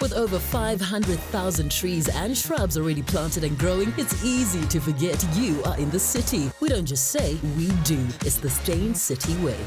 With over 500,000 trees and shrubs already planted and growing, it's easy to forget you are in the city. We don't just say, we do. It's the Stain City way.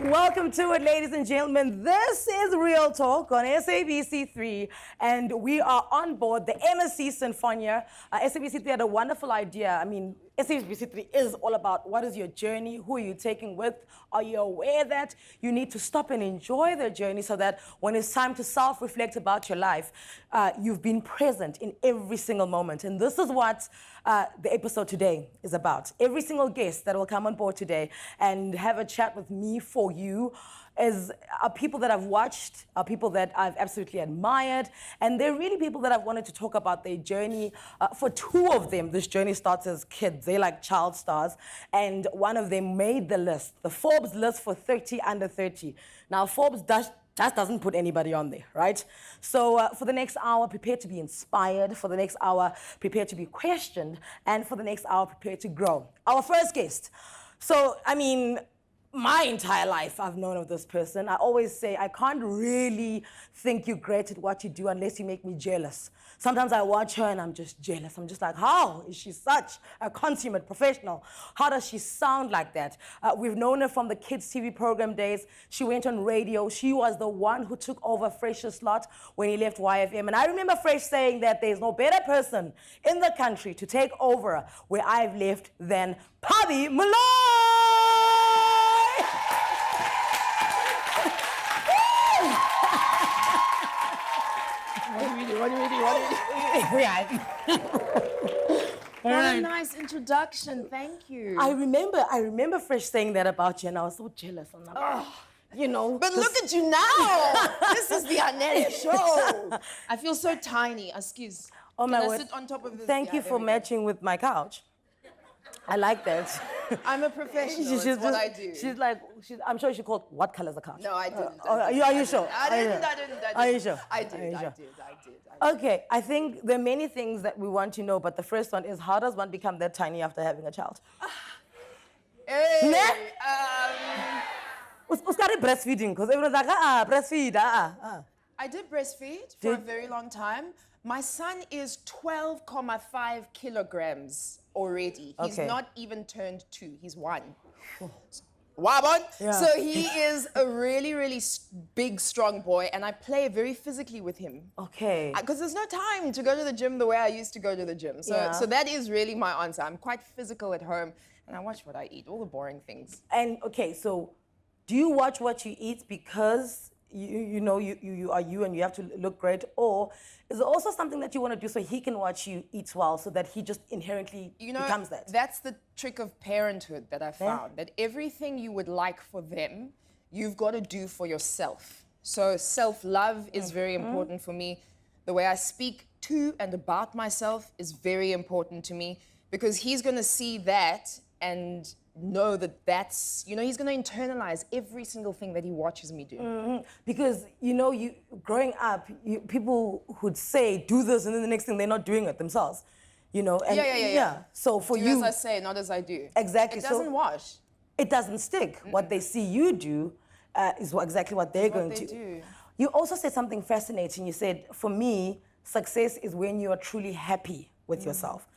Welcome to it, ladies and gentlemen. This is Real Talk on SABC 3, and we are on board the MSC Sinfonia. SABC 3 had a wonderful idea. I mean, SABC 3 is all about what is your journey, who are you taking with, are you aware that you need to stop and enjoy the journey so that when it's time to self-reflect about your life, you've been present in every single moment. And this is what the episode today is about. Every single guest that will come on board today and have a chat with me for you are people that I've watched, are people that I've absolutely admired, and they're really people that I've wanted to talk about their journey. For two of them, this journey starts as kids. They're like child stars, and one of them made the list, the Forbes list for 30 under 30. Now, Forbes just doesn't put anybody on there, right? So for the next hour, prepare to be inspired. For the next hour, prepare to be questioned. And for the next hour, prepare to grow. Our first guest. So, I mean, my entire life I've known of this person. I always say I can't really think you're great at what you do unless you make me jealous. Sometimes I watch her and I'm just jealous. I'm just like, how is she such a consummate professional? How does she sound like that? We've known her from the kids TV program days. She went on radio. She was the one who took over Fresh's slot when he left YFM. And I remember Fresh saying that there's no better person in the country to take over where I've left than Pabi Moloi! What do you What a nice introduction, thank you. I remember Fresh saying that about you, and I was so jealous. I'm like, you know. But look at you now. This is the Anele show. I feel so tiny. Excuse. Oh my Can I word. sit on top of this? Thank you for matching with my couch. I like that. I'm a professional. It's what I do. I'm sure she called, what color's the couch? No, I didn't. Are you sure? I didn't. Are you sure? I did. Okay, I think there are many things that we want to know, but the first one is, how does one become that tiny after having a child? Hey, started breastfeeding, because everyone's like, breastfeed, I did breastfeed for a very long time. My son is 12.5 kilograms already. He's not even turned 2. He's 1. Wabon. Yeah. So he is a really, really big, strong boy, and I play very physically with him. Okay. Because there's no time to go to the gym the way I used to go to the gym. So that is really my answer. I'm quite physical at home, and I watch what I eat, all the boring things. And okay, so do you watch what you eat because you know you are you and you have to look great, or is it also something that you want to do so he can watch you eat well, so that he just inherently becomes that? That's the trick of parenthood that I found, that everything you would like for them, you've got to do for yourself. So self-love is very important for me. The way I speak to and about myself is very important to me, because he's going to see that and know that that's, he's going to internalize every single thing that he watches me do. Because, you growing up, people would say, do this, and then the next thing they're not doing it themselves. And so for do you... as I say, not as I do. Exactly. It doesn't wash. It doesn't stick. What they see you do is exactly what they're going to do. You also said something fascinating. You said, for me, success is when you are truly happy with yourself.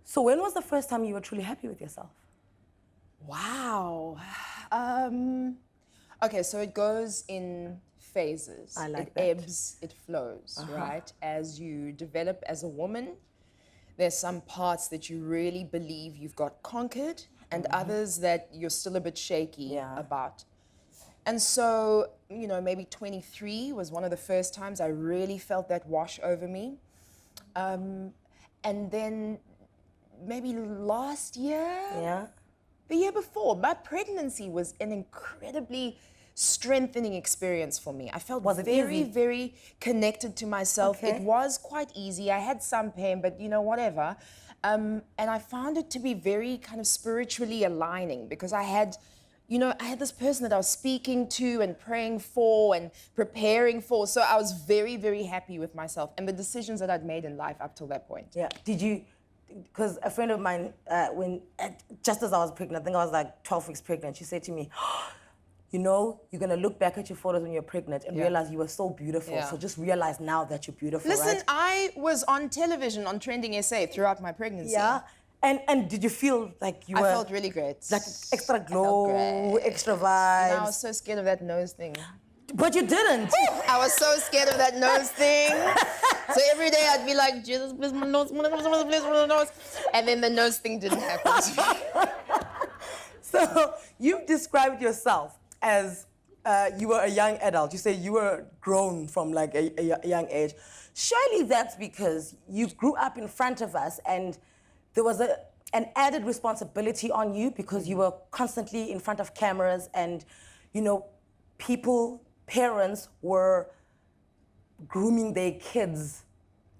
So when was the first time you were truly happy with yourself? Wow. Okay, so it goes in phases. I like it that. Ebbs, it flows, right? As you develop as a woman, there's some parts that you really believe you've got conquered, and others that you're still a bit shaky about. And so, maybe 23 was one of the first times I really felt that wash over me. And then maybe last year. Yeah. The year before. My pregnancy was an incredibly strengthening experience for me. I felt Was it very, easy? very connected to myself. Okay. It was quite easy. I had some pain, but whatever. And I found it to be very kind of spiritually aligning because I had this person that I was speaking to and praying for and preparing for. So I was very, very happy with myself and the decisions that I'd made in life up till that point. Yeah. Did you, because a friend of mine, just as I was pregnant, I think I was like 12 weeks pregnant, she said to me, you're going to look back at your photos when you're pregnant and realize you were so beautiful. Yeah. So just realize now that you're beautiful, Listen, right? I was on television on Trending SA throughout my pregnancy. Yeah. And did you feel like you were... I felt really great. Like extra glow, great. extra And vibes. I was so scared of that nose thing. But you didn't. I was so scared of that nose thing. So every day I'd be like, Jesus, please, my nose, please, my nose. And then the nose thing didn't happen to me. So you've described yourself as you were a young adult. You say you were grown from like a young age. Surely that's because you grew up in front of us and there was an added responsibility on you because you were constantly in front of cameras and, parents were grooming their kids.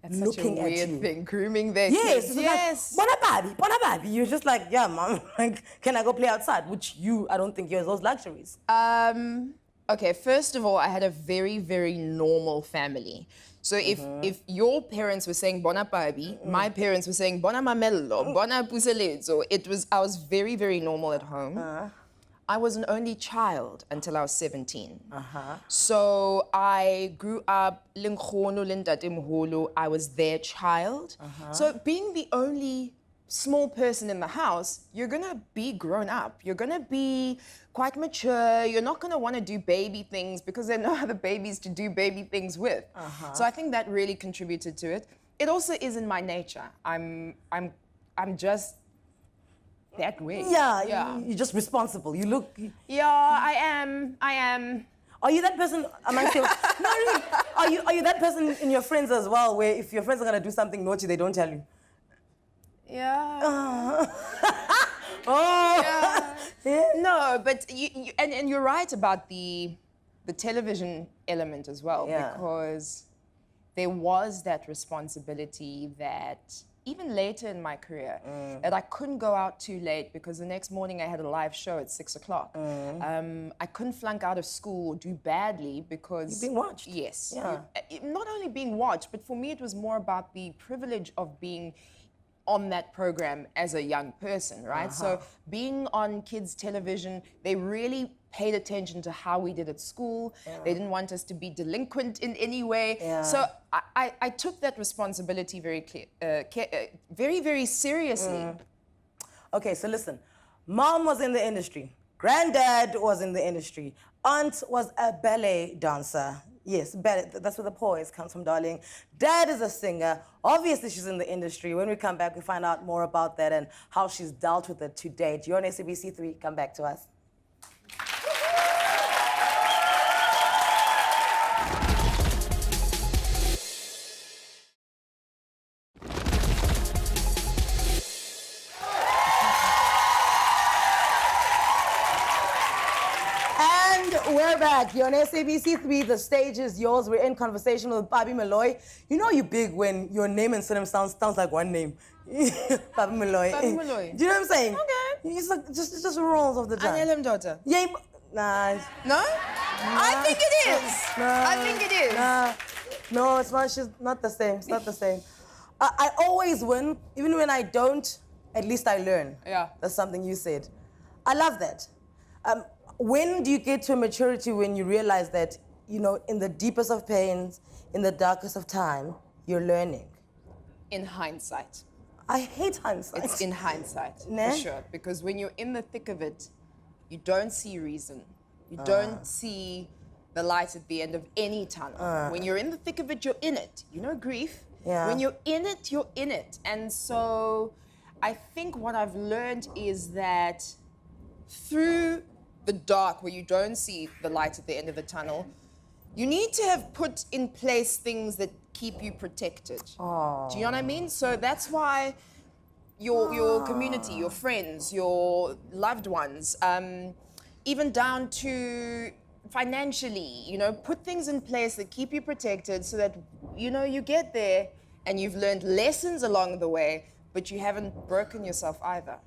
That's looking such a at weird you. thing, grooming their Yes, kids. it's Yes. like, bona baby. You're just like, yeah, mom, like, can I go play outside? Which I don't think you have those luxuries. Okay, first of all, I had a very, very normal family. So if your parents were saying bona baby, my parents were saying bona mamello, bona puselezo, I was very, very normal at home. I was an only child until I was 17. So I grew up, I was their child. So being the only small person in the house, you're gonna be grown up. You're gonna be quite mature. You're not gonna wanna do baby things because there are no other babies to do baby things with. So I think that really contributed to it. It also is in my nature. I'm just that way. Yeah, you're just responsible. You look... Yeah, I am. Are you that person amongst your... No, really. Are you that person in your friends as well, where if your friends are gonna do something naughty, they don't tell you? Yeah. Oh. Yeah. No, but and you're right about the television element as well, because there was that responsibility that even later in my career, that I couldn't go out too late because the next morning I had a live show at 6 o'clock. I couldn't flunk out of school or do badly because... You're being watched. Yes. Yeah. Not only being watched, but for me it was more about the privilege of being on that program as a young person, right? So being on kids' television, they really paid attention to how we did at school. They didn't want us to be delinquent in any way. So I took that responsibility very very, very seriously. Okay, so listen. Mom was in the industry. Granddad was in the industry. Aunt was a ballet dancer. Yes, ballet, that's where the poise comes from, darling. Dad is a singer. Obviously, she's in the industry. When we come back, we find out more about that and how she's dealt with it to date. You're on SABC 3. Come back to us. We're back. You're on SABC 3. The stage is yours. We're in conversation with Pabi Moloi. You know you're big when your name and surname sounds like one name. Pabi Moloi. Pabi Moloi. Do you know what I'm saying? Okay. It's just rolls of the tongue. Anele Mdoda. Yeah. Nah. No? I think it is. Nah. I think it is. Nah. No, it's not. She's not the same. It's not the same. I always win. Even when I don't, at least I learn. Yeah. That's something you said. I love that. When do you get to a maturity when you realize that, in the deepest of pains, in the darkest of time, you're learning? In hindsight. I hate hindsight. It's in hindsight, Nah? for sure. Because when you're in the thick of it, you don't see reason. You don't see the light at the end of any tunnel. When you're in the thick of it, you're in it. You know grief? Yeah. When you're in it, you're in it. And so I think what I've learned is that through the dark, where you don't see the light at the end of the tunnel, you need to have put in place things that keep you protected. Do you know what I mean? So that's why your community, your friends, your loved ones, even down to financially, put things in place that keep you protected so that, you get there and you've learned lessons along the way, but you haven't broken yourself either.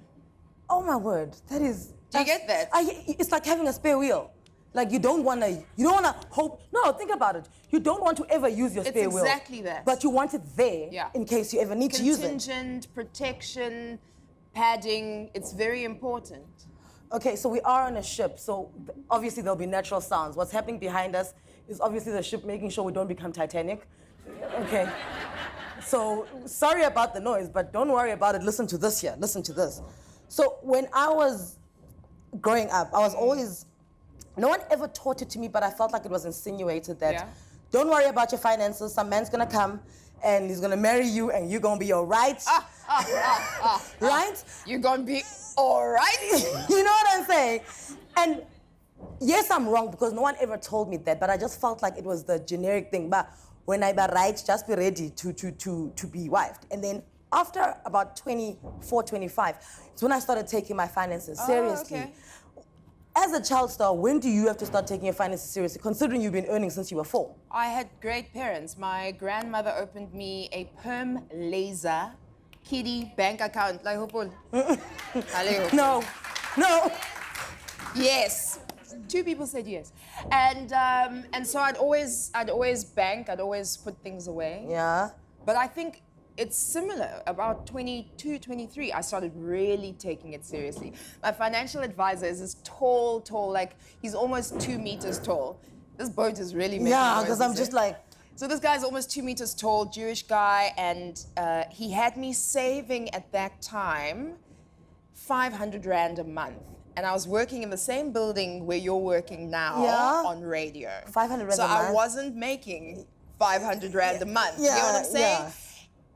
Oh my word, that is... Do you get that? It's like having a spare wheel. Like you don't wanna hope, no, think about it. You don't want to ever use your spare wheel. It's exactly that. But you want it there in case you ever need to use it. Contingent, protection, padding, it's very important. Okay, so we are on a ship, so obviously there'll be natural sounds. What's happening behind us is obviously the ship making sure we don't become Titanic. Okay. So sorry about the noise, but don't worry about it. Listen to this here, listen to this. So when I was growing up, I was always, no one ever taught it to me, but I felt like it was insinuated that don't worry about your finances, some man's gonna come and he's gonna marry you and you're gonna be all right. Right? You're gonna be all right? You know what I'm saying? And yes, I'm wrong because no one ever told me that, but I just felt like it was the generic thing. But when I be right, just be ready to be wifed. And then after about 24, 25, it's when I started taking my finances seriously. Okay. As a child star, when do you have to start taking your finances seriously, considering you've been earning since you were 4? I had great parents. My grandmother opened me a perm laser kiddie bank account. Like, No. Yes. 2 people said yes. And so I'd always bank, I'd always put things away. Yeah. But I think it's similar. About 22, 23, I started really taking it seriously. My financial advisor is this tall, like he's almost 2 meters tall. This boat is really making Yeah, noise, because I'm just like... So this guy's almost 2 meters tall, Jewish guy, and he had me saving at that time 500 Rand a month. And I was working in the same building where you're working now on radio. 500 Rand a month? So I wasn't making 500 Rand a month. You know what I'm saying? Yeah.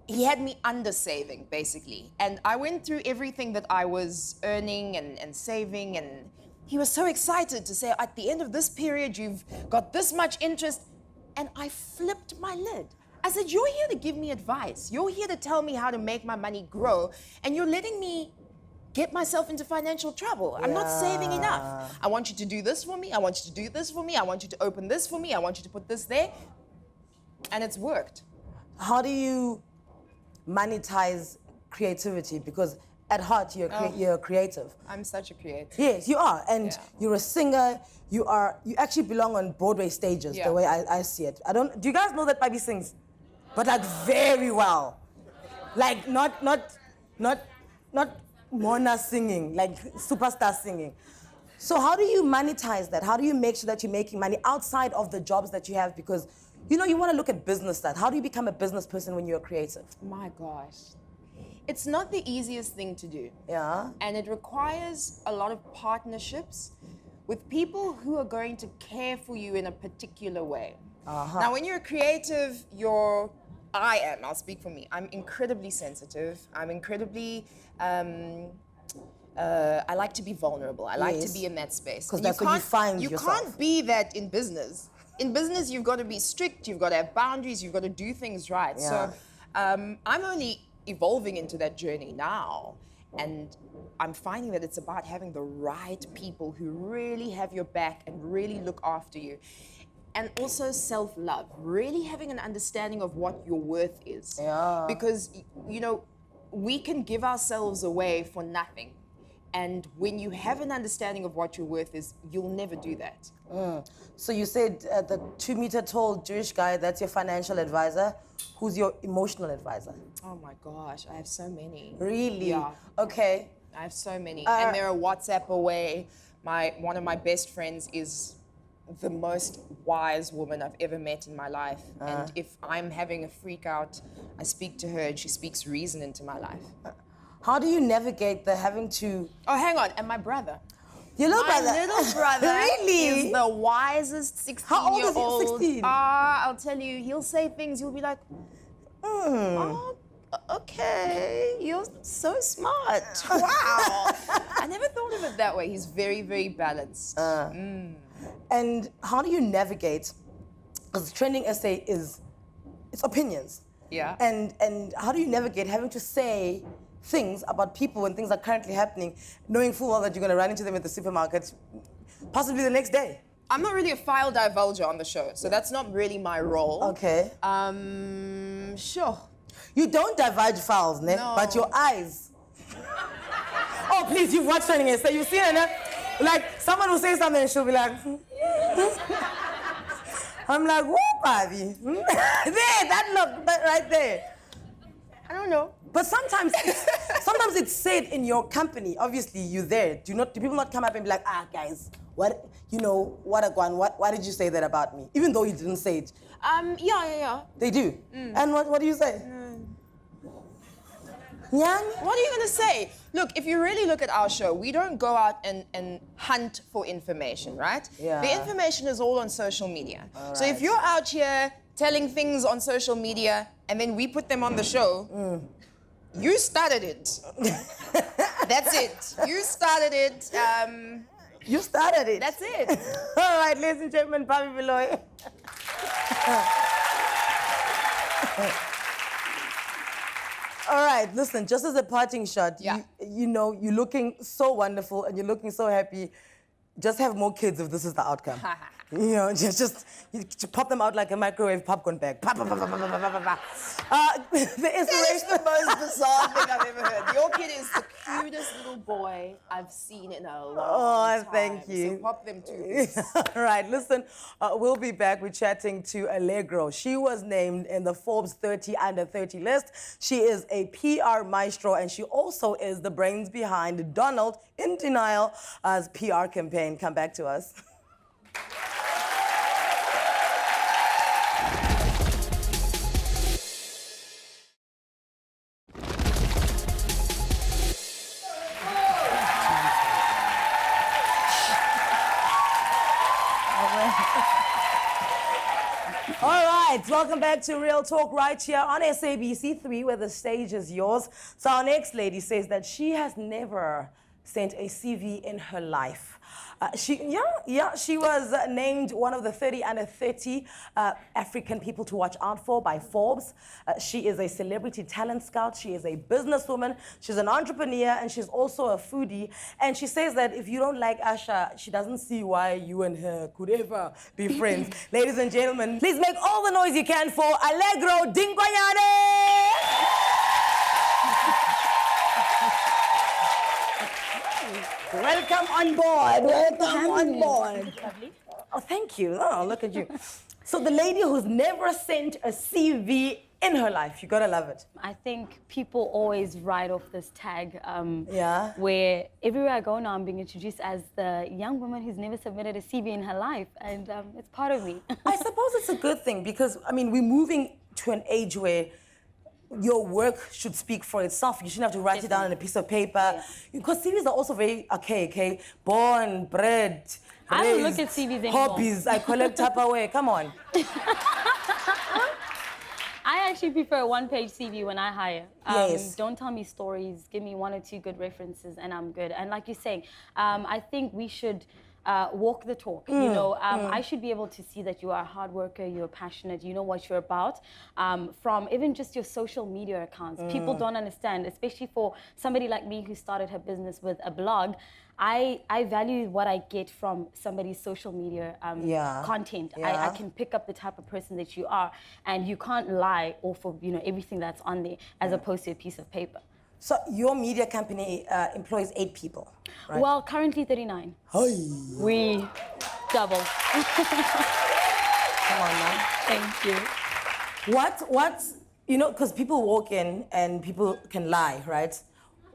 He had me under saving, basically. And I went through everything that I was earning and saving, and he was so excited to say, at the end of this period, you've got this much interest. And I flipped my lid. I said, you're here to give me advice. You're here to tell me how to make my money grow. And you're letting me get myself into financial trouble. I'm not saving enough. I want you to do this for me. I want you to do this for me. I want you to open this for me. I want you to put this there. And it's worked. How do you monetize creativity? Because at heart, you're a creative. I'm such a creative. Yes, you are. And you're a singer. You actually belong on Broadway stages, the way I see it. Do you guys know that Pabi sings? But like very well. Like not Mona singing, like superstar singing. So how do you monetize that? How do you make sure that you're making money outside of the jobs that you have? Because, you want to look at business side. How do you become a business person when you're a creative? My gosh. It's not the easiest thing to do. Yeah. And it requires a lot of partnerships with people who are going to care for you in a particular way. Now, when you're a creative, I'll speak for me. I'm incredibly sensitive. I'm incredibly, I like to be vulnerable. I like to be in that space. Because that's where you find yourself. You can't be that in business. In business, you've got to be strict. You've got to have boundaries. You've got to do things right. Yeah. So I'm only evolving into that journey now. And I'm finding that it's about having the right people who really have your back and really look after you. And also self-love, really having an understanding of what your worth is. Yeah. Because, we can give ourselves away for nothing. And when you have an understanding of what your worth is, you'll never do that. So you said the 2 meter tall Jewish guy, that's your financial advisor. Who's your emotional advisor? Oh my gosh, I have so many. Really? Yeah. Okay. I have so many. And they're a WhatsApp away. One of my best friends is the most wise woman I've ever met in my life. And if I'm having a freak out, I speak to her and she speaks reason into my life. How do you navigate the having to... Oh, hang on. And my brother. Your little brother? My little brother Really? is the wisest 16-year-old. How old is he? 16? I'll tell you, he'll say things, you'll be like, oh, okay, you're so smart. Wow. I never thought of it that way. He's very, very balanced. And how do you navigate, because trending essay it's opinions. Yeah. And how do you navigate having to say things about people when things are currently happening, knowing full well that you're going to run into them at the supermarket, possibly the next day? I'm not really a file divulger on the show, so that's not really my role. Okay. Sure. You don't divulge files, ne? No. But your eyes. Oh, please, you've watched Running SA. You've seen it, ne? Like, someone will say something and she'll be like, I'm like, whoa, Pabi. There, that look, that right there. I don't know. But sometimes it's said in your company. Obviously, you're there. Do people not come up and be like, guys, what, why did you say that about me? Even though you didn't say it. Yeah. They do? And what do you say? Nyang? What are you going to say? Look, if you really look at our show, we don't go out and hunt for information, right? Yeah. The information is all on social media. All so if right. you're out here telling things on social media and then we put them on the show, you started it. That's it. You started it. You started it. That's it. All right, ladies and gentlemen, Pabi Moloi. All right, listen, just as a parting shot, Yeah. you know, you're looking so wonderful and you're looking so happy. Just have more kids if this is the outcome. You know, just you pop them out like a microwave popcorn bag. Pa, pa, pa, pa, pa, pa, pa, pa, pa. The That is inspiration. the most bizarre thing I've ever heard. Your kid is the cutest little boy I've seen in a long time. Thank you. So pop them too, please. All right, listen, we'll be back. We're chatting to Allegro. She was named in the Forbes 30 Under 30 list. She is a PR maestro, and she also is the brains behind Donald in Denial's PR campaign. Come back to us. All right, welcome back to Real Talk right here on SABC 3, where the stage is yours. So our next lady says that she has never sent a CV in her life. She was named one of the 30 under 30 African people to watch out for by Forbes. She is a celebrity talent scout. She is a businesswoman. She's an entrepreneur, and she's also a foodie. And she says that if you don't like Asha, she doesn't see why you and her could ever be friends. Ladies and gentlemen, please make all the noise you can for Allegro Dinkwanyane! Welcome on board. Welcome on board. Lovely. Oh, thank you. Oh, look at you. So the lady who's never sent a CV in her life, you gotta love it. I think people always write off this tag Yeah. where everywhere I go now I'm being introduced as the young woman who's never submitted a CV in her life, and it's part of me. I suppose it's a good thing because, I mean, we're moving to an age where your work should speak for itself. You shouldn't have to write it down on a piece of paper. Yeah. Because CVs are also very archaic, okay? Born, bred, I don't look raised, at CVs anymore. hobbies, I collect Tupperware, come on. I actually prefer a one-page CV when I hire. Yes. Don't tell me stories. Give me one or two good references, and I'm good. And like you're saying, I think we should walk the talk. You know, I should be able to see that you are a hard worker, you're passionate, you know what you're about. From even just your social media accounts, people don't understand, especially for somebody like me who started her business with a blog. I value what I get from somebody's social media content. Yeah. I can pick up the type of person that you are, and you can't lie off of everything that's on there as opposed to a piece of paper. So your media company employs 8 people, right? Well, currently 39. Hi. We double. Come on now. Thank you. What's, because people walk in and people can lie, right?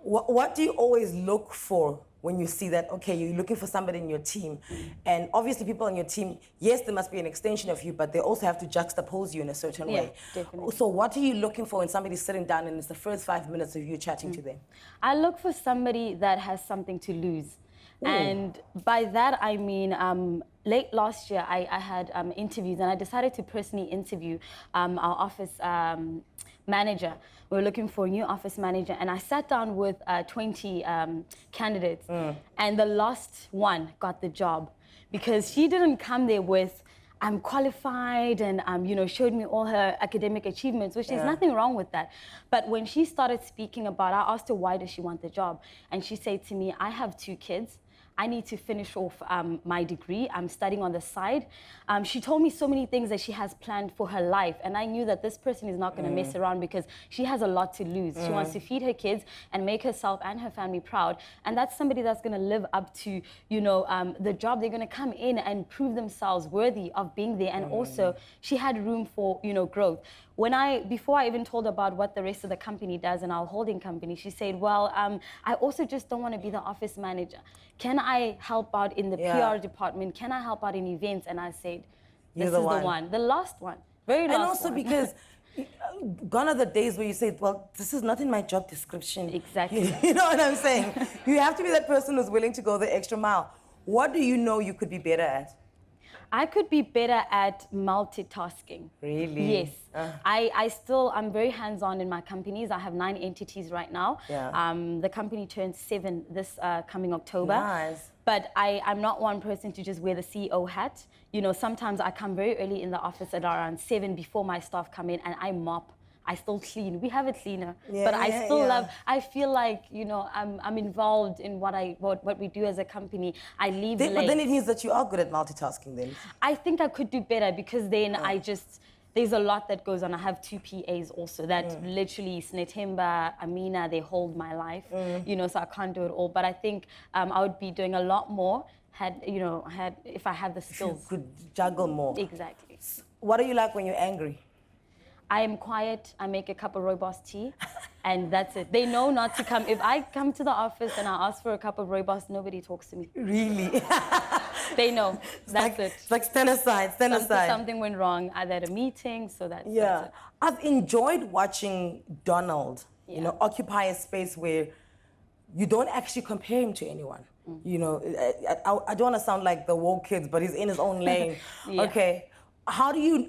What do you always look for when you see that, okay, you're looking for somebody in your team, and obviously people on your team, yes, they must be an extension of you, but they also have to juxtapose you in a certain way. Definitely. So what are you looking for when somebody's sitting down and it's the first 5 minutes of you chatting to them? I look for somebody that has something to lose. Ooh. And by that, I mean, late last year, I had interviews, and I decided to personally interview our office manager. We were looking for a new office manager, and I sat down with 20 candidates, and the last one got the job because she didn't come there with, I'm qualified and, showed me all her academic achievements, which there's nothing wrong with that. But when she started speaking about, I asked her, why does she want the job? And she said to me, I have 2 kids. I need to finish off my degree. I'm studying on the side. She told me so many things that she has planned for her life. And I knew that this person is not going to mess around because she has a lot to lose. She wants to feed her kids and make herself and her family proud. And that's somebody that's going to live up to, the job. They're going to come in and prove themselves worthy of being there. And also, she had room for, growth. Before I even told about what the rest of the company does in our holding company, she said, well, I also just don't want to be the office manager. Can I help out in the PR department? Can I help out in events? And I said, this is the one. The last one. Very last one. And also because gone are the days where you say, well, this is not in my job description. Exactly. You know what I'm saying? You have to be that person who's willing to go the extra mile. What do you know you could be better at? I could be better at multitasking. Really? Yes. I'm very hands-on in my companies. I have 9 entities right now. Yeah. The company turns 7 this coming October. Nice. But I'm not one person to just wear the CEO hat. Sometimes I come very early in the office at around 7 before my staff come in, and I mop. I still clean. We have a cleaner, but I still love. I feel like I'm involved in what we do as a company. I leave late. But then it means that you are good at multitasking. Then I think I could do better because then there's a lot that goes on. I have 2 PAs also that literally Snetemba, Amina, they hold my life. So I can't do it all. But I think I would be doing a lot more if I had the skills. You could juggle more. Exactly. What are you like when you're angry? I am quiet, I make a cup of rooibos tea, and that's it. They know not to come. If I come to the office and I ask for a cup of rooibos, nobody talks to me. Really? They know. That's it. It's like stand aside. Something went wrong. I had a meeting, so that's it. I've enjoyed watching Donald, occupy a space where you don't actually compare him to anyone. I don't want to sound like the woke kids, but he's in his own lane. Okay. How do you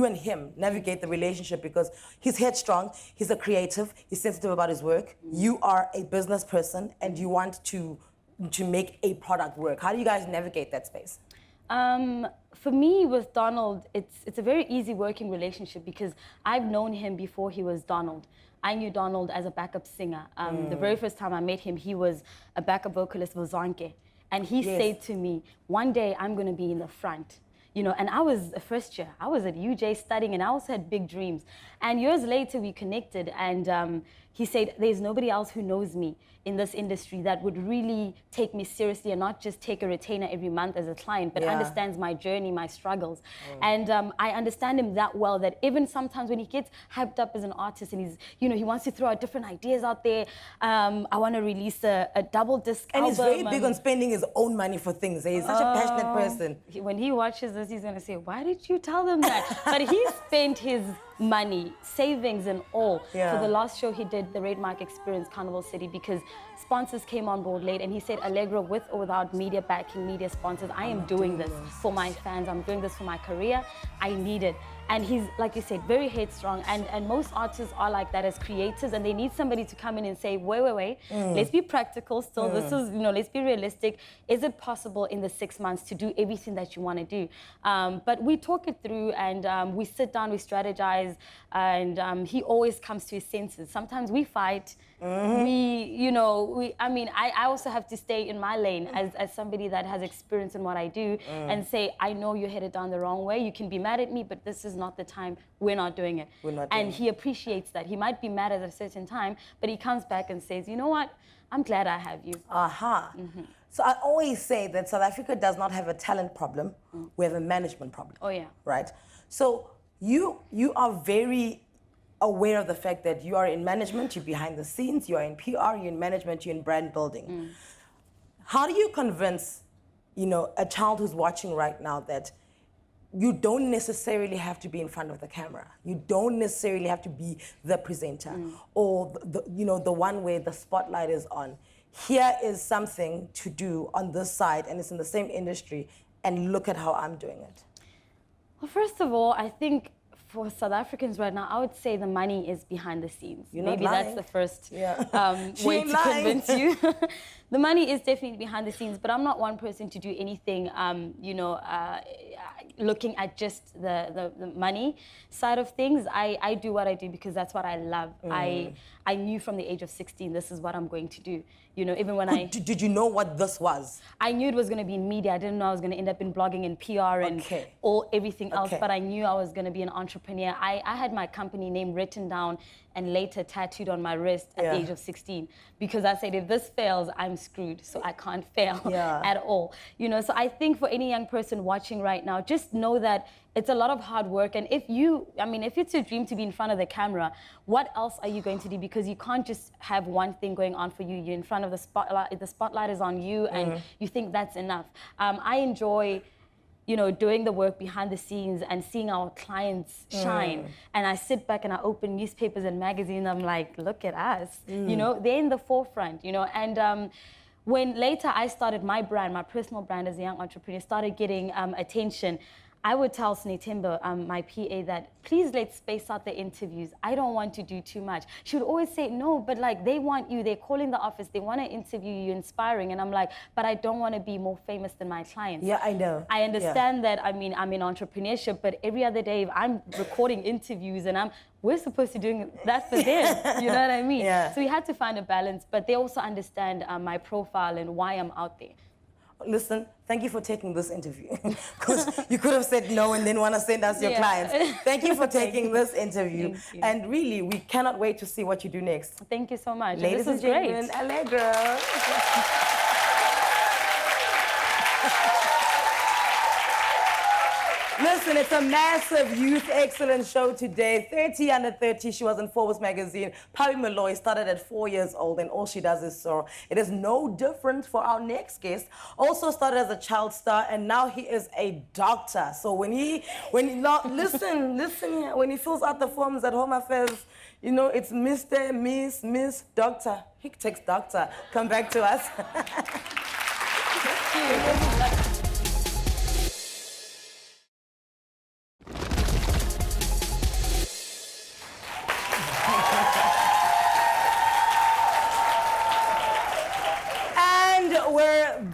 and him navigate the relationship? Because he's headstrong, he's a creative, he's sensitive about his work. You are a business person and you want to make a product work. How do you guys navigate that space? For me, with Donald, it's a very easy working relationship because I've known him before he was Donald. I knew Donald as a backup singer. The very first time I met him, he was a backup vocalist for Zonke. And he said to me, one day I'm going to be in the front. And I was a first year. I was at UJ studying, and I also had big dreams. And years later, we connected, and he said, there's nobody else who knows me in this industry that would really take me seriously and not just take a retainer every month as a client, but understands my journey, my struggles. And I understand him that well that even sometimes when he gets hyped up as an artist and he wants to throw out different ideas out there, I want to release a double disc album. And he's very big on spending his own money for things. He's such a passionate person. When he watches this, he's going to say, why did you tell them that? But he spent his money, savings and all for the last show he did, the Raidmark Experience, Carnival City, because sponsors came on board late and he said, Allegro, with or without media backing, media sponsors, I am doing this for my fans. I'm doing this for my career. I need it. And he's, like you said, very headstrong. And most artists are like that as creators, and they need somebody to come in and say, wait, let's be practical still. This is, let's be realistic. Is it possible in the 6 months to do everything that you want to do? But we talk it through, and we sit down, we strategize, and he always comes to his senses. Sometimes we fight. I also have to stay in my lane as somebody that has experience in what I do and say, I know you're headed down the wrong way. You can be mad at me, but this is not the time. We're not doing it. And he appreciates that. He might be mad at a certain time, but he comes back and says, you know what? I'm glad I have you. So I always say that South Africa does not have a talent problem. We have a management problem. Oh, yeah. Right? So you are very aware of the fact that you are in management, you're behind the scenes, you are in PR, you're in management, you're in brand building. How do you convince, a child who's watching right now that you don't necessarily have to be in front of the camera. You don't necessarily have to be the presenter or the one where the spotlight is on. Here is something to do on this side, and it's in the same industry, and look at how I'm doing it. Well, first of all, I think for South Africans right now, I would say the money is behind the scenes. Maybe that's the first way to convince you. The money is definitely behind the scenes, but I'm not one person to do anything, looking at just the money side of things. I do what I do because that's what I love. I knew from the age of 16, this is what I'm going to do. You know, even when Did you know what this was? I knew it was going to be in media. I didn't know I was going to end up in blogging and PR and everything else, but I knew I was going to be an entrepreneur. I had my company name written down and later tattooed on my wrist at the age of 16 because I said, if this fails, I'm screwed, so I can't fail at all. You know, so I think for any young person watching right now, just know that it's a lot of hard work, and if it's your dream to be in front of the camera, what else are you going to do? Because you can't just have one thing going on for you. You're in front of the spotlight is on you, and you think that's enough. I enjoy, you know, doing the work behind the scenes and seeing our clients shine. And I sit back and I open newspapers and magazines. I'm like, look at us. You know, they're in the forefront, you know. And when later I started my brand, my personal brand as a young entrepreneur, started getting attention, I would tell Snetemba, my PA, that please let's space out the interviews. I don't want to do too much. She would always say, no, but like they want you, they're calling the office, they want to interview you, inspiring. And I'm like, but I don't want to be more famous than my clients. Yeah, I know. I understand that, I mean, I'm in entrepreneurship, but every other day if I'm recording interviews and we're supposed to be doing that for them, you know what I mean? So we had to find a balance, but they also understand my profile and why I'm out there. Listen, thank you for taking this interview. Because you could have said no and then want to send us your clients. Thank you for taking this interview. And really, we cannot wait to see what you do next. Thank you so much. Ladies and gentlemen, Allegro. Listen, it's a massive youth excellence show today. 30 under 30. She was in Forbes magazine. Pabi Moloi started at 4 years old, and all she does is soar. It is no different for our next guest. Also started as a child star, and now he is a doctor. So when he listen here, when he fills out the forms at Home Affairs, you know, it's Mr., Miss, Doctor. He takes Doctor. Come back to us.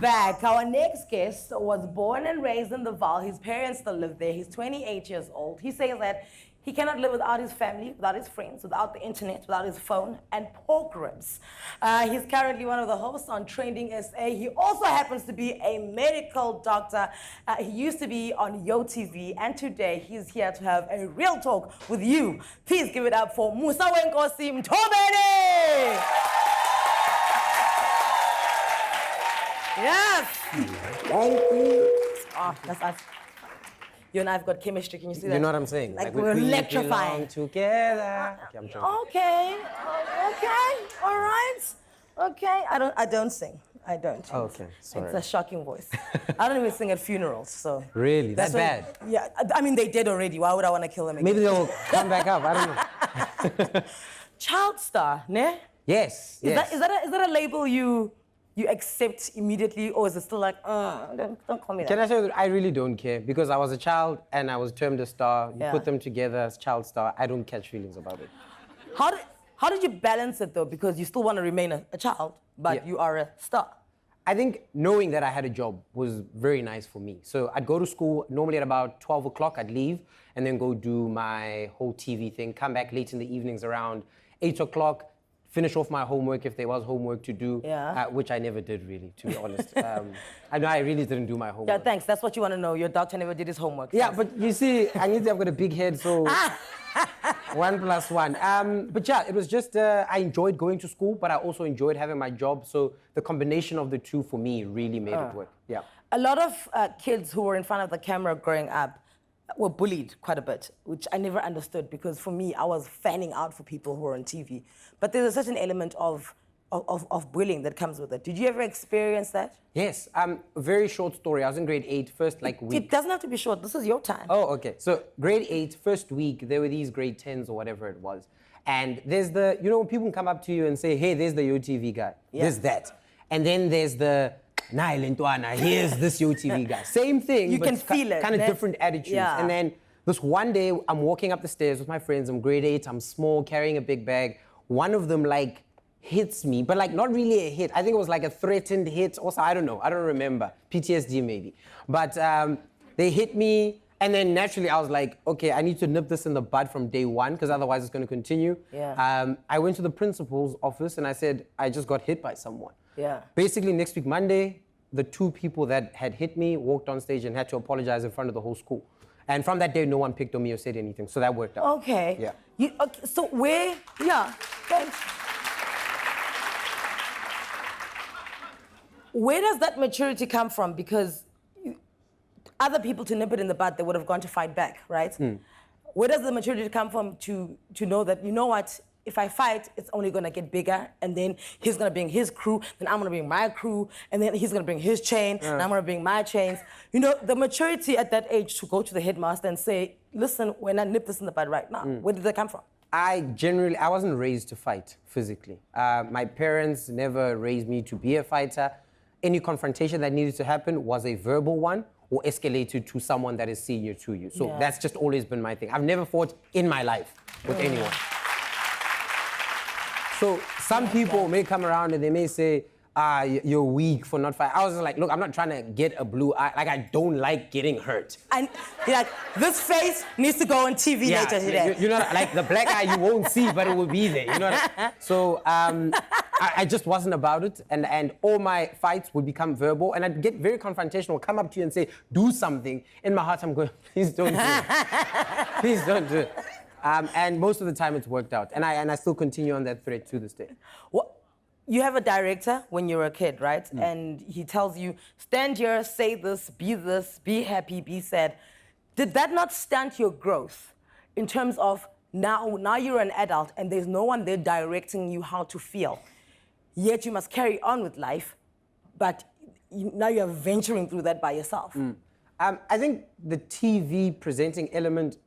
Back. Our next guest was born and raised in the Vaal. His parents still live there. He's 28 years old. He says that he cannot live without his family, without his friends, without the internet, without his phone, and pork ribs. He's currently one of the hosts on Trending SA. He also happens to be a medical doctor. He used to be on YoTV, and today he's here to have a real talk with you. Please give it up for Musa Mthombeni. Yes! Thank you. Oh, that's us. You and I have got chemistry, can you see that? You know what I'm saying? Like we're electrifying. Together. Okay, All right. Okay, I don't sing. I don't. Okay, sorry. It's a shocking voice. I don't even sing at funerals, so. Really? That's bad? Yeah, I mean, they did already. Why would I want to kill them again? Maybe they'll come back up, I don't know. Child star, ne? Yes, yes. Is that a label you accept immediately, or is it still like, don't call me that? Can I say that I really don't care, because I was a child and I was termed a star. You put them together as child star. I don't catch feelings about it. How did you balance it though? Because you still want to remain a child, but you are a star. I think knowing that I had a job was very nice for me. So I'd go to school, normally at about 12 o'clock, I'd leave, and then go do my whole TV thing, come back late in the evenings around 8 o'clock, finish off my homework if there was homework to do, which I never did really, to be honest. I know I really didn't do my homework. Yeah, thanks. That's what you want to know. Your doctor never did his homework. Yeah, but you see, I've got a big head, so 1 + 1. But yeah, it was just, I enjoyed going to school, but I also enjoyed having my job. So the combination of the two for me really made it work. Yeah. A lot of kids who were in front of the camera growing up were bullied quite a bit, which I never understood, because for me, I was fanning out for people who were on TV. But there's a certain element of bullying that comes with it. Did you ever experience that? Yes. A very short story. I was in grade 8, first week. It doesn't have to be short. This is your time. Oh, okay. So grade 8, first week, there were these grade 10s or whatever it was. And there's the, you know, when people come up to you and say, hey, there's the YoTV guy. Yeah. There's that. And then there's the, nele, here's this YoTV guy. Same thing. You but can feel it. Kind of different attitudes. Yeah. And then this one day, I'm walking up the stairs with my friends. I'm grade 8. I'm small, carrying a big bag. One of them, like, hits me, but, like, not really a hit. I think it was, like, a threatened hit. Also, I don't know. I don't remember. PTSD, maybe. But they hit me, And then naturally I was like, okay, I need to nip this in the bud from day one because otherwise it's going to continue. Yeah. I went to the principal's office and I said, I just got hit by someone. Yeah. Basically, next week, Monday, the 2 people that had hit me walked on stage and had to apologize in front of the whole school. And from that day, no one picked on me or said anything. So that worked out. Okay. Yeah. Okay, so where, thanks. Where does that maturity come from? Because other people, to nip it in the bud, they would have gone to fight back, right? Where does the maturity come from to know that, you know what, if I fight, it's only gonna get bigger, and then he's gonna bring his crew, then I'm gonna bring my crew, and then he's gonna bring his chain, and I'm gonna bring my chains. You know, the maturity at that age to go to the headmaster and say, listen, we're not nip this in the bud right now. Where did that come from? I wasn't raised to fight physically. My parents never raised me to be a fighter. Any confrontation that needed to happen was a verbal one or escalated to someone that is senior to you. So that's just always been my thing. I've never fought in my life with anyone. So some people may come around and they may say, you're weak for not fighting. I was just like, look, I'm not trying to get a blue eye. Like, I don't like getting hurt. And you're like, this face needs to go on TV later today. You know, like the black eye you won't see, but it will be there. You know. So I just wasn't about it, and all my fights would become verbal, and I'd get very confrontational, come up to you and say, do something. In my heart, I'm going, please don't do it. Please don't do it. And most of the time, it's worked out, and I still continue on that thread to this day. What? You have a director when you're a kid, right? And he tells you, stand here, say this, be happy, be sad. Did that not stunt your growth in terms of now you're an adult and there's no one there directing you how to feel, yet you must carry on with life, but now you're venturing through that by yourself? I think the TV presenting element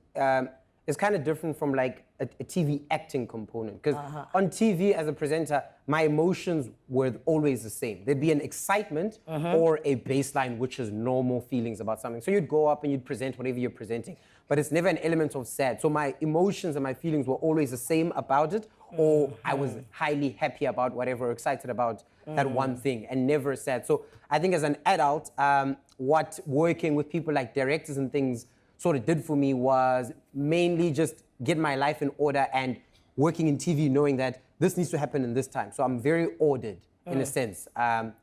is kind of different from like a TV acting component. Because on TV as a presenter, my emotions were always the same. There'd be an excitement or a baseline, which is normal feelings about something. So you'd go up and you'd present whatever you're presenting, but it's never an element of sad. So my emotions and my feelings were always the same about it, or I was highly happy about whatever, excited about that one thing, and never sad. So I think as an adult, what working with people like directors and things sort of did for me was mainly just get my life in order and working in TV knowing that this needs to happen in this time. So I'm very ordered in a sense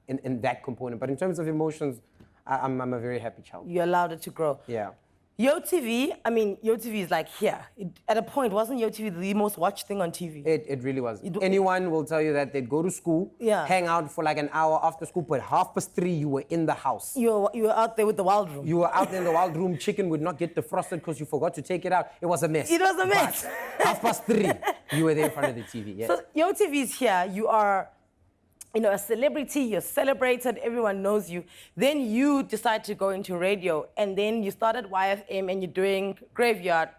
in that component. But in terms of emotions, I'm a very happy child. You allowed it to grow. Yeah. YoTV is like here. At a point, wasn't YoTV the most watched thing on TV? It really was. Anyone will tell you that they'd go to school, hang out for like an hour after school, but 3:30 you were in the house. You were out there with the wild room. You were out there in the wild room. Chicken would not get defrosted because you forgot to take it out. It was a mess. It was a mess. But 3:30, you were there in front of the TV. Yeah. So YoTV is here. You are, a celebrity, you're celebrated, everyone knows you. Then you decide to go into radio, and then you start at YFM and you're doing Graveyard,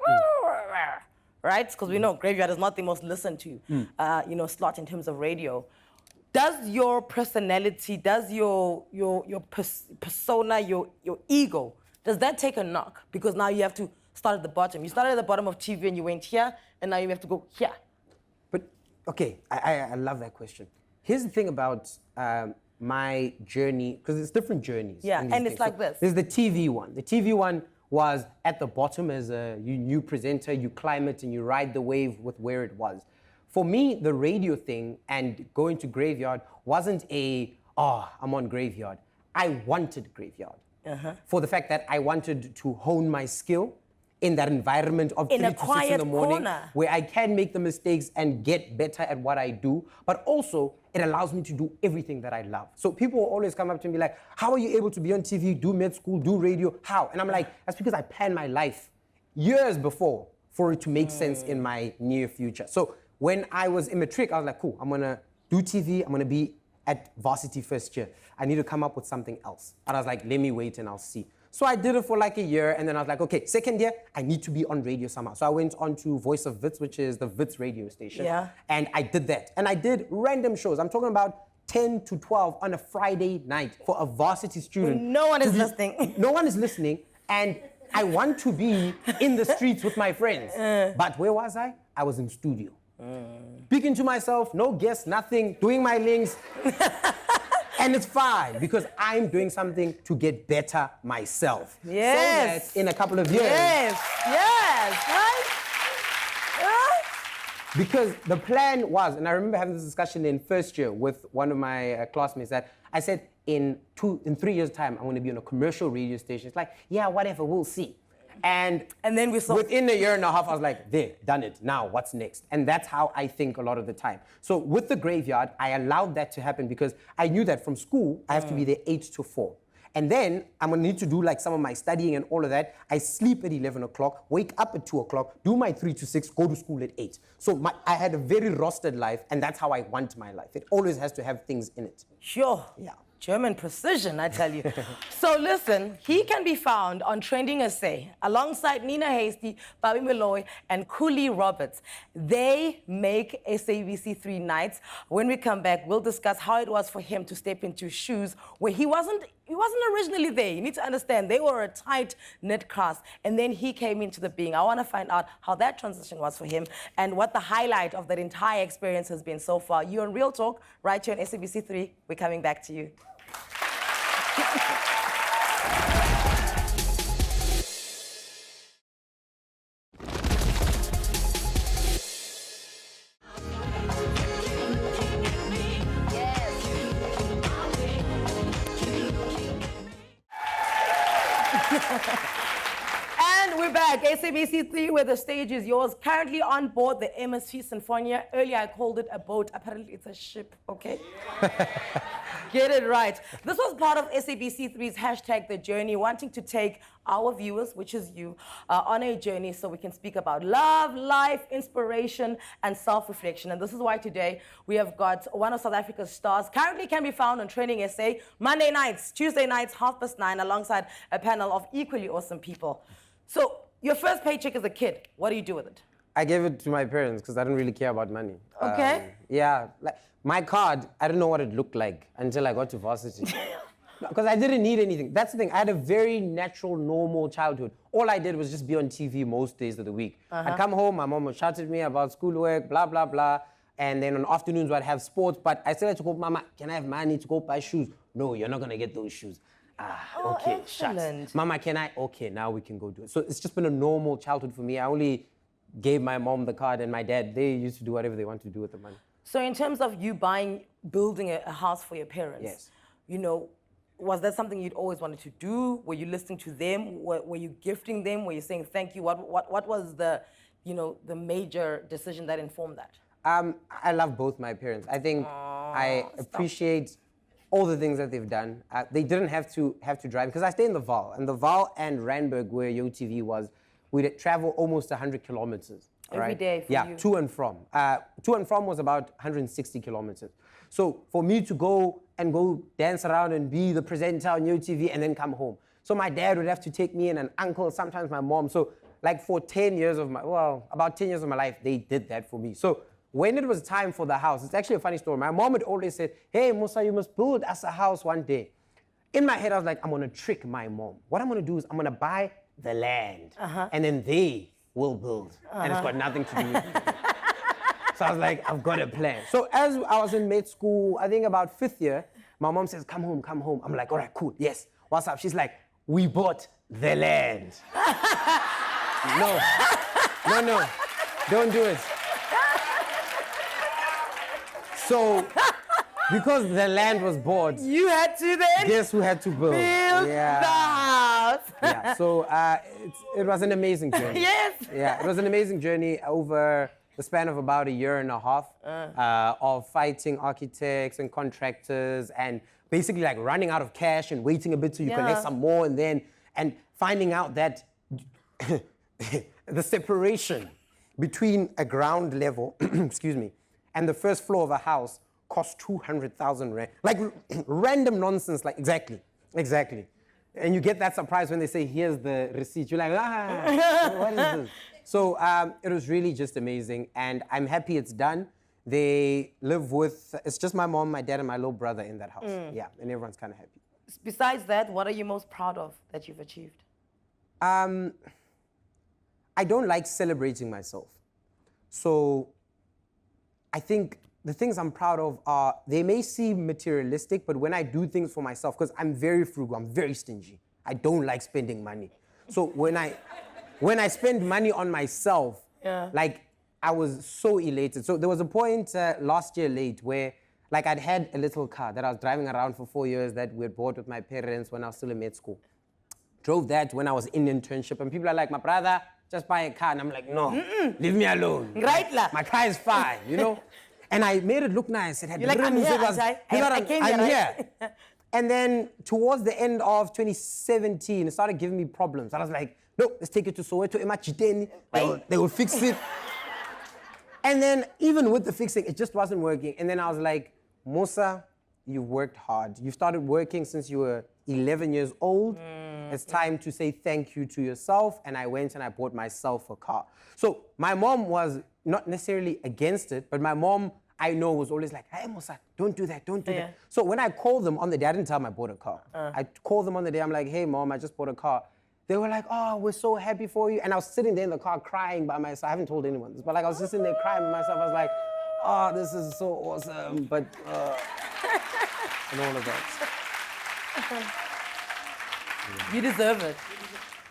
right? Because we know Graveyard is not the most listened to, slot in terms of radio. Does your personality, does your persona, your ego, does that take a knock? Because now you have to start at the bottom. You started at the bottom of TV and you went here, and now you have to go here. But, okay, I love that question. Here's the thing about my journey, because it's different journeys. Yeah, and it's like this. There's the TV one. The TV one was at the bottom as a new presenter, you climb it and you ride the wave with where it was. For me, the radio thing and going to Graveyard wasn't I'm on Graveyard. I wanted Graveyard. For the fact that I wanted to hone my skill in that environment of 3 to 6 in the morning, where I can make the mistakes and get better at what I do, but also it allows me to do everything that I love. So people will always come up to me like, how are you able to be on TV, do med school, do radio, how? And I'm like, that's because I planned my life years before for it to make sense in my near future. So when I was in matric, I was like, cool, I'm gonna do TV, I'm gonna be at varsity first year. I need to come up with something else. And I was like, let me wait and I'll see. So I did it for like a year, and then I was like, okay, second year, I need to be on radio somehow. So I went on to Voice of Wits, which is the Wits radio station. Yeah. And I did that. And I did random shows. I'm talking about 10 to 12 on a Friday night for a varsity student. No one is listening. No one is listening. And I want to be in the streets with my friends. But where was I? I was in studio. Speaking to myself, no guests, nothing, doing my links. And it's fine because I'm doing something to get better myself. Yes. So that in a couple of years. Yes. Yes. Right? Because the plan was, and I remember having this discussion in first year with one of my classmates, that I said in 3 years' time, I'm going to be on a commercial radio station. It's like, yeah, whatever, we'll see. And then we saw. Within a year and a half, I was like, there, done it. Now, what's next? And that's how I think a lot of the time. So with the graveyard, I allowed that to happen because I knew that from school, I have to be there 8 to 4. And then I'm gonna need to do like some of my studying and all of that. I sleep at 11 o'clock, wake up at 2 o'clock, do my 3 to 6, go to school at 8. So I had a very rostered life, and that's how I want my life. It always has to have things in it. Sure. Yeah. German precision, I tell you. So listen, he can be found on Trending SA alongside Nina Hasty, Pabi Moloi, and Cooley Roberts. They make SABC3 nights. When we come back, we'll discuss how it was for him to step into shoes where he wasn't originally there. You need to understand, they were a tight-knit cast, and then he came into the being. I want to find out how that transition was for him and what the highlight of that entire experience has been so far. You're on Real Talk, right here on SABC3. We're coming back to you. And we're back, SABC3, where the stage is yours. Currently on board the MSC Sinfonia. Earlier I called it a boat. Apparently it's a ship, okay? Get it right. This was part of SABC3's hashtag The Journey, wanting to take our viewers, which is you, on a journey so we can speak about love, life, inspiration, and self-reflection. And this is why today we have got one of South Africa's stars. Currently can be found on Training SA, Monday nights, Tuesday nights, 9:30, alongside a panel of equally awesome people. So your first paycheck as a kid, what do you do with it? I gave it to my parents because I didn't really care about money. Okay. Yeah, like my card, I didn't know what it looked like until I got to varsity. Because I didn't need anything. That's the thing. I had a very natural, normal childhood. All I did was just be on TV most days of the week. I'd come home, my mom would shout at me about schoolwork, blah, blah, blah. And then on afternoons, I'd have sports. But I still had to go, Mama, can I have money to go buy shoes? No, you're not going to get those shoes. Okay, excellent. shucks. Mama, can I? Okay, now we can go do it. So it's just been a normal childhood for me. I only gave my mom the card and my dad, they used to do whatever they want to do with the money. So in terms of you building a house for your parents, Yes. you know, was that something you'd always wanted to do? Were you listening to them? Were you gifting them? Were you saying thank you? What was the, you know, the major decision that informed that? I love both my parents. I think I appreciate all the things that they've done. They didn't have to drive because I stay in the Vaal, and the Vaal and Randburg, where YoTV was, we'd travel almost 100 kilometers. Every day for you. To and from. To and from was about 160 kilometers. So for me to go dance around and be the presenter on YoTV and then come home. So my dad would have to take me and an uncle, sometimes my mom. So like for about 10 years of my life, they did that for me. So when it was time for the house, it's actually a funny story. My mom would always say, hey, Musa, you must build us a house one day. In my head, I was like, I'm gonna trick my mom. What I'm gonna do is I'm gonna buy the land and then they will build. And it's got nothing to do with me. So I was like, I've got a plan. So as I was in med school, I think about 5th year, my mom says, come home, come home. I'm like, all right, cool, yes. What's up? She's like, we bought the land. No, don't do it. So, because the land was bought, You had to then guess who had to build? build the house. Yeah, so it was an amazing journey. Yes. Yeah, it was an amazing journey over the span of about 1.5 years of fighting architects and contractors and basically like running out of cash and waiting a bit till you collect some more and finding out that the separation between a ground level, excuse me, and the first floor of a house cost 200,000 rand. Like random nonsense, like exactly. And you get that surprise when they say, here's the receipt. You're like, what is this? So it was really just amazing. And I'm happy it's done. They live with, it's just my mom, my dad, and my little brother in that house. Yeah, and everyone's kind of happy. Besides that, what are you most proud of that you've achieved? I don't like celebrating myself. So I think the things I'm proud of are, they may seem materialistic, but when I do things for myself, because I'm very frugal, I'm very stingy. I don't like spending money. So when I spend money on myself, like, I was so elated. So there was a point last year late where, like, I'd had a little car that I was driving around for 4 years that we had bought with my parents when I was still in med school. Drove that when I was in internship, and people are like, my brother, just buy a car. And I'm like, no, leave me alone. Right, la. My car is fine, you know? And I made it look nice. It had You're like, I'm rims. here, It was, Ajay. you know, I came here, I'm right? here. And then towards the end of 2017, it started giving me problems. I was like, no, let's take it to Soweto. They will fix it. And then even with the fixing, it just wasn't working. And then I was like, Musa, you've worked hard. You started working since you were 11 years old. It's time to say thank you to yourself. And I went and I bought myself a car. So my mom was not necessarily against it, but my mom, I know, was always like, hey, Musa, don't do that, don't do that. So when I called them on the day, I didn't tell them I bought a car. I called them on the day, I'm like, hey, mom, I just bought a car. They were like, oh, we're so happy for you. And I was sitting there in the car crying by myself. I haven't told anyone this, but like I was just sitting there crying by myself. I was like, oh, this is so awesome, but, and all of that. You deserve it.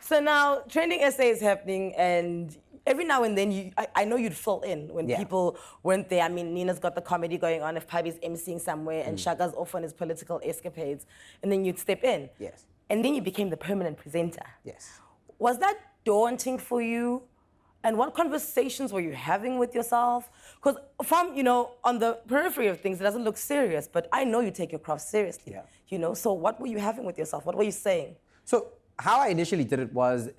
So now, Trending SA is happening, and every now and then, I know you'd fill in when people weren't there. I mean, Nina's got the comedy going on, if Pabi's emceeing somewhere, and Shaga's off on his political escapades, and then you'd step in. Yes. And then you became the permanent presenter. Yes. Was that daunting for you? And what conversations were you having with yourself? Because from, you know, on the periphery of things, it doesn't look serious, but I know you take your craft seriously. Yeah. You know, so what were you having with yourself? What were you saying? So how I initially did it was,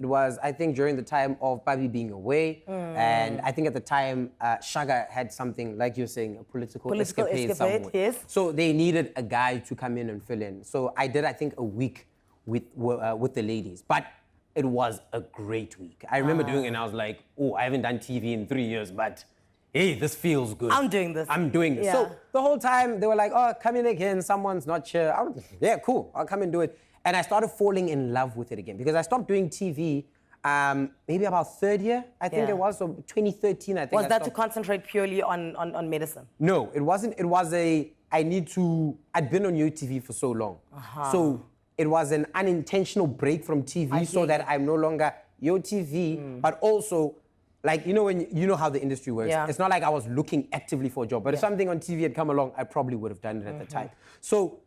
I think, during the time of Pabi being away, and I think at the time, Shaga had something, like you're saying, a political escapade somewhere. Yes. So they needed a guy to come in and fill in. So I did, I think, a week with the ladies, but it was a great week. I remember doing it and I was like, oh, I haven't done TV in 3 years, but hey, this feels good. I'm doing this. I'm doing this. Yeah. So the whole time they were like, oh, come in again, someone's not here. Yeah, cool, I'll come and do it. And I started falling in love with it again because I stopped doing TV maybe about third year, I think it was, so 2013, I think. Was that to concentrate purely on medicine? No, it wasn't. It was I'd been on UTV for so long. So it was an unintentional break from TV so that I'm no longer UTV, but also, like, you know, when you know how the industry works. Yeah. It's not like I was looking actively for a job, but if something on TV had come along, I probably would have done it at the time. So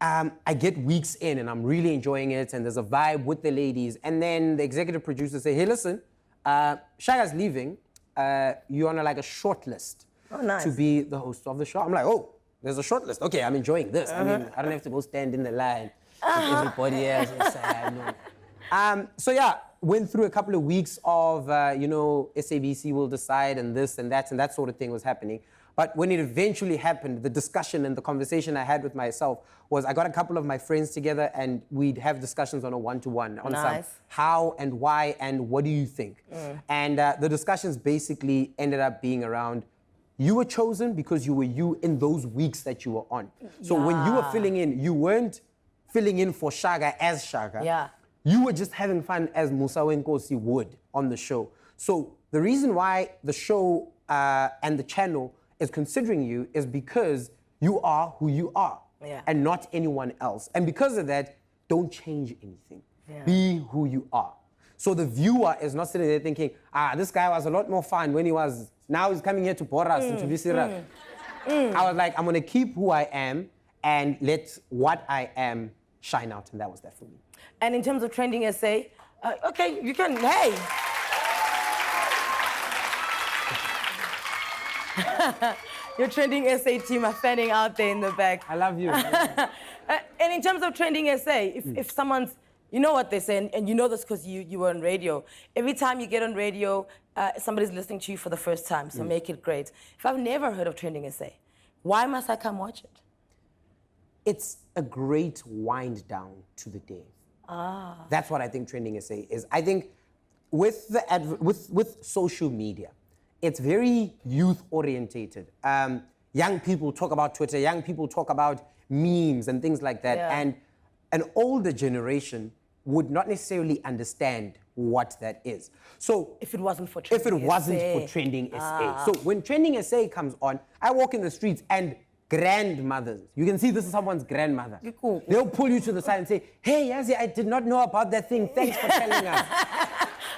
I get weeks in and I'm really enjoying it and there's a vibe with the ladies. And then the executive producers say, hey, listen, Shaga's leaving. You're on a short list to be the host of the show. I'm like, oh, there's a short list. Okay, I'm enjoying this. I mean, I don't have to go stand in the line with everybody else inside. No. So yeah, went through a couple of weeks of, SABC will decide and this and that sort of thing was happening. But when it eventually happened, the discussion and the conversation I had with myself was I got a couple of my friends together and we'd have discussions on a one-to-one on some how and why and what do you think? And the discussions basically ended up being around you were chosen because you were you in those weeks that you were on. So when you were filling in, you weren't filling in for Shaga as Shaga. Yeah. You were just having fun as Musa Nkosi would on the show. So the reason why the show and the channel is considering you is because you are who you are and not anyone else. And because of that, don't change anything. Be who you are. So the viewer is not sitting there thinking, this guy was a lot more fun when he was, now he's coming here to bore us and to be serious. I was like, I'm gonna keep who I am and let what I am shine out, and that was that for me. And in terms of Trending SA, okay, you can, hey. Your Trending SA team are fanning out there in the back. I love you. And in terms of Trending SA, if someone's, you know what they say, and you know this because you were on radio. Every time you get on radio, somebody's listening to you for the first time, so make it great. If I've never heard of Trending SA, why must I come watch it? It's a great wind down to the day. That's what I think Trending SA is. I think with with social media, it's very youth orientated. Young people talk about Twitter, young people talk about memes and things like that. And an older generation would not necessarily understand what that is. So if it wasn't for Trending if it wasn't SA. for Trending SA. So when Trending SA comes on, I walk in the streets and grandmothers, you can see this is someone's grandmother. Cool. They'll pull you to the side and say, hey, Yazi, I did not know about that thing. Thanks for telling us.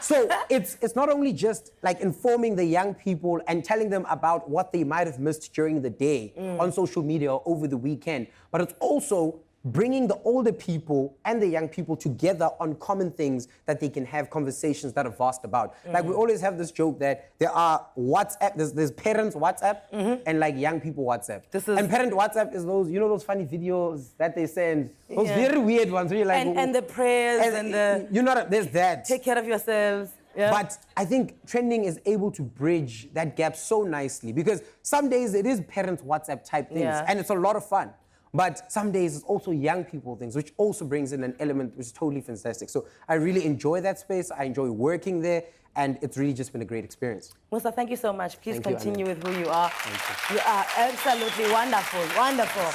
So it's not only just like informing the young people and telling them about what they might have missed during the day on social media or over the weekend, but it's also bringing the older people and the young people together on common things that they can have conversations that are vast about. Like we always have this joke that there are WhatsApp, there's parents WhatsApp and like young people WhatsApp. And parent WhatsApp is those, you know, those funny videos that they send, those very weird ones where you're like, and the prayers and the, you know, there's that. Take care of yourselves. Yeah. But I think Trending is able to bridge that gap so nicely because some days it is parents WhatsApp type things and it's a lot of fun. But some days it's also young people things, which also brings in an element which is totally fantastic. So I really enjoy that space. I enjoy working there, and it's really just been a great experience. Musa, thank you so much. Please Thank you, continue Anele. with who you are. Thank you. You are absolutely wonderful, wonderful.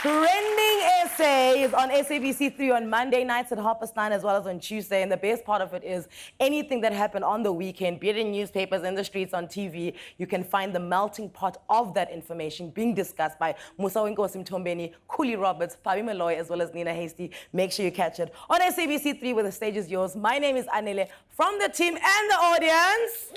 Trending SA is on SABC 3 on Monday nights at 9:30 as well as on Tuesday. And the best part of it is anything that happened on the weekend, be it in newspapers, in the streets, on TV, you can find the melting pot of that information being discussed by Musa Mthombeni, Kuli Roberts, Pabi Moloi, as well as Nina Hasty. Make sure you catch it on SABC 3 where the stage is yours. My name is Anele from the team and the audience.